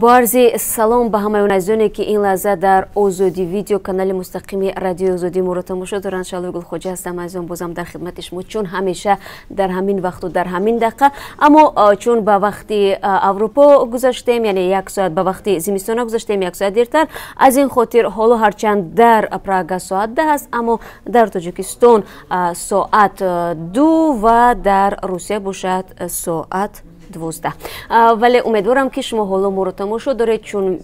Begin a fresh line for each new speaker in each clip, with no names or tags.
با عرض سلام به همه عزیزانی که این لحظه در آزادی ویدیو کانال مستقیم رادیو آزادی ما را تماشا دارند. شالو گل خوجه هستم، عزیزان بازم در خدمت شما چون همیشه در همین وقت و در همین دقیقه. اما چون به وقت اروپا گذاشتیم، یعنی یک ساعت به وقت زمستان گذاشتیم، یک ساعت دیرتر، از این خاطر حالا هرچند در پراگ ساعت 10 است، اما در تاجیکستان ساعت 2 و در روسیه باشد ساعت 12. ولی امیدوارم که شما حالا ما رو تماشا دارید، چون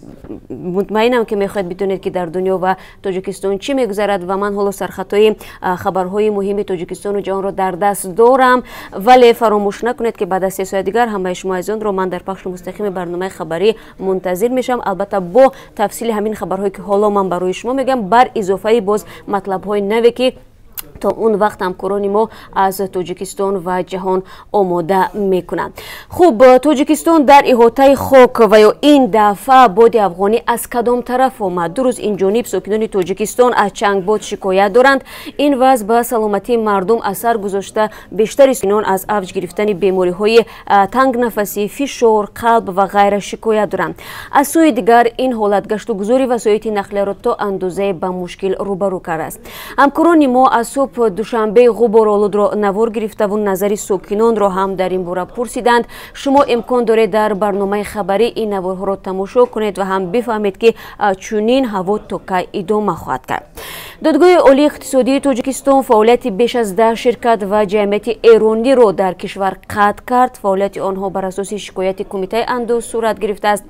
مطمئنم که میخواید بدونید که در دنیا و تاجیکستان چی میگذرد و من حالا سرخطای خبرهای مهم تاجیکستان و جهان رو در دست دارم. ولی فراموش نکنید که بعد از 3 ساعت دیگر همه شما عزیزان رو من در پخش مستقیم برنامه خبری منتظر میشم، البته با تفصیل همین خبرهایی که حالا من برای شما میگم، بر اضافه باز مطلب های نوی که تا اون وقت همکاران ما از تاجیکستان و جهان آماده میکنند. خوب، تاجیکستان در احاطه خاک و یا این دفعه باد افغانی از کدام طرف آمد؟ دو روز این جانب ساکنان تاجیکستان از چنگ باد شکایت دارند. این وضع به سلامتی مردم اثر گذاشته. بیشتر ساکنان از افج گرفتن بیماری های تنگ نفسی، فشار قلب و غیره شکایت دارند. از سوی دیگر این حالت گشت و گذاری وسایل نقلیه را تا اندازه به مشکل روبرو کرده است. همکاران ما از صبح دوشنبه غبارآلود را نوار گرفته و نظر ساکنان را هم در این باره پرسیدند. شما امکان دارید در برنامه خبری این نوارها را تماشا کنید و هم بفهمید که چنین هوا تا کی ادامه خواهد کرد. دادگاه عالی اقتصادی تاجیکستان فعالیت بیش از 10 شرکت و جمعیت ایرانی را در کشور قطع کرد. فعالیت آنها بر اساس شکایت کمیته اندوز صورت گرفته است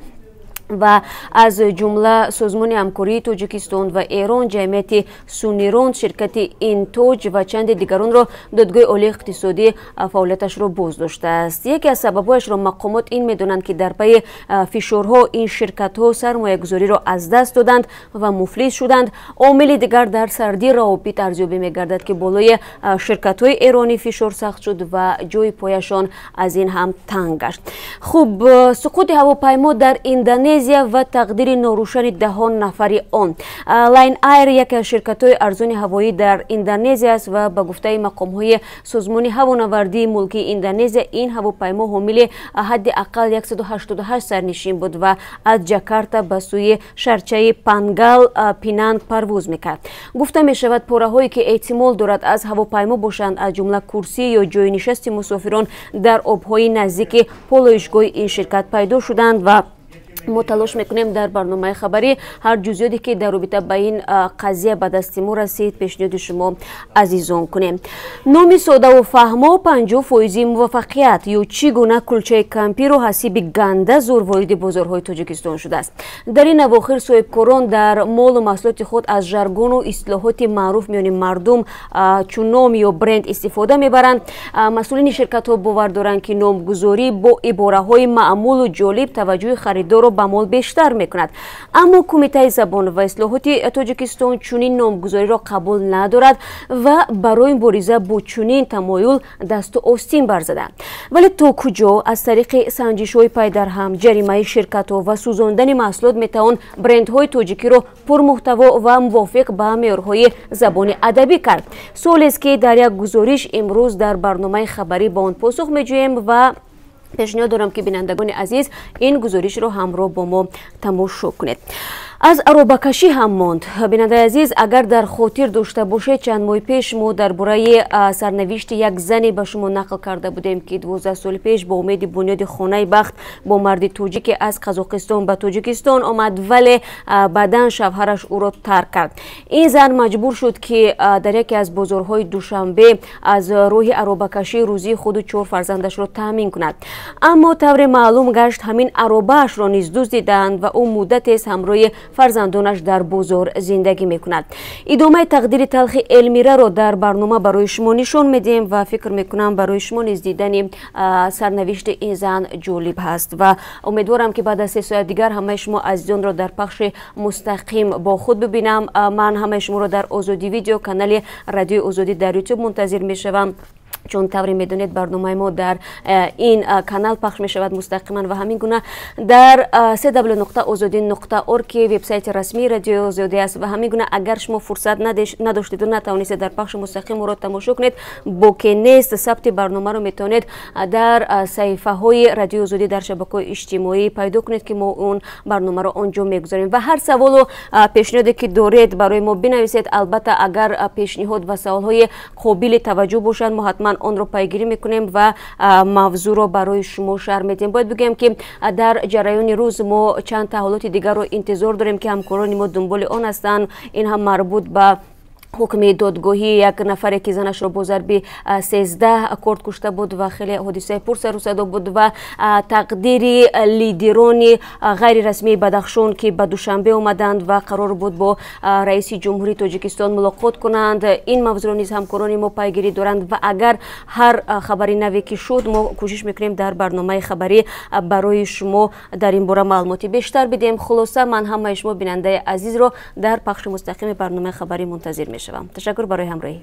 و از جمله سازمان همکاری تاجیکستان و ایران، جمعیت سونیران، شرکت اینتوج و چند دیگران را دادگاه عالی اقتصادی فعالیتش را بازداشته است. یکی از سببهایش را مقامات این میدانند که در پی فشارها این شرکت ها سرمایه گذاری را از دست دادند و مفلس شدند. عامل دیگر در سردی روابط ارزیابی میگردد که بالای شرکت های ایرانی فشار سخت شد و جای پایشان از این هم تنگ گشت. خوب، سقوط هواپیما در اندونزی و تقدیر ناروشن 10 نفری آن. لاین ایر یکی از شرکت‌های ارزان هوایی در اندونزی است و به گفته مقام‌های سازمان هوانوردی ملکی اندونزی این هواپیما حامل حداقل 188 سرنشین بود و از جاکارتا به سوی شهرچه پانگال پینانگ پرواز می‌کرد. گفته می‌شود پاره‌هایی که احتمال دارد از هواپیما باشند، از جمله کرسی یا جای نشست مسافران در آب‌های نزدیک پالایشگاه این شرکت پیدا شدند و ما تلاش میکنیم در برنامه خبری هر جزئیاتی که در رابطه با این قضیه به دست ما رسید پیشنهاد شما عزیزان کنیم. نام ساده و فهما 50% موفقیت یا چگونه کلچه کمپی رو حسیب گنده زور وارد بازارهای تاجیکستان شده است. در این اواخر صاحبکاران در مال و محصولات خود از ژارگون و اصطلاحات معروف میان مردم چون نام یا برند استفاده میبرند. مسئولین شرکت ها باور دارند که نامگذاری با عباره های معمول و جالب توجه خریدار به مال بیشتر میکند. اما کمیته زبان و اصلاحات تاجیکستان چنین نامگذاری را قبول ندارد و برای مبارزه با چنین تمایل دست و آستین برزده. ولی تا کجا از طریق سنجش‌های پای در هم، جریمه شرکت‌ها و سوزاندن محصولات میتوان برندهای تاجیکی را پرمحتوا و موافق به معیارهای زبان ادبی کرد؟ سوالی است که در یک گزارش امروز در برنامه خبری به آن پاسخ می‌جوییم و پیشنهاد دارم که بینندگان عزیز این گزارش رو همراه با ما تماشا کنید. از عربکشی هم ماند. بیننده عزیز، اگر در خاطر داشته باشه چند ماه پیش ما درباره سرنوشت یک زنی به شما نقل کرده بودیم که 12 سال پیش با امید بنیاد خانه بخت با مرد تاجیک از قزاقستان به تاجیکستان آمد، ولی بعداً شوهرش او را ترک کرد. این زن مجبور شد که در یکی از بازارهای دوشنبه از راه عربکشی روزی خود و 4 فرزندش را تامین کند. اما طور معلوم گشت همین عربه‌اش را نیز دزدیدند و او مدت است همراه فرزندانش در بازار زندگی میکند. ادامه تقدیر تلخ المیره را در برنامه برای شما نشان میدیم و فکر میکنم برای شما نیز دیدن سرنوشت این زن جالب هست و امیدوارم که بعد از 3 ساعت دیگر همه شما عزیزان را در پخش مستقیم با خود ببینم. من همه شما را در آزادی ویدیو کانال رادیو آزادی در یوتیوب منتظر میشوم. چون طوری میدونید برنامه ما در این کانال پخش می شود مستقیما و همین گونه در www.azadi.org که وبسایت رسمی رادیو آزادی است و همین گونه اگر شما فرصت نداشتید و نتوانید در پخش مستقیم را تماشا کنید بوکی نیست ثبت برنامه رو میتونید در صفحه های رادیو آزادی در شبکه‌های اجتماعی پیدا کنید که ما اون برنامه رو آنجا میگذاریم و هر سوال و پیشنهادی که دارید برای ما بنویسید. البته اگر پیشنهاد و سوال های قابل توجه باشند ما حتما آن رو پیگیری میکنیم و موضوع رو برای شما شرح میدیم. باید بگم که در جریان روز ما چند تحولات دیگر رو انتظار داریم که همکاران ما دنبال آن هستند. این هم مربوط به حکم دادگاهی یک نفر که زنش را با ضرب 13 کورد کشته بود و خیلی حادثه پرسر و صدا بود و تقدیر لیدران غیر رسمی بدخشان که به دوشنبه آمدند و قرار بود با رئیس جمهوری تاجیکستان ملاقات کنند. این موضوع نیز همکاران ما پیگیری دارند و اگر هر خبری نوی که شد ما کوشش میکنیم در برنامه خبری برای شما در این باره معلوماتی بیشتر بدیم. خلاصه من همه شما بیننده عزیز را در پخش مستقیم برنامه خبری منتظر میشم. تشکر برای همراهی.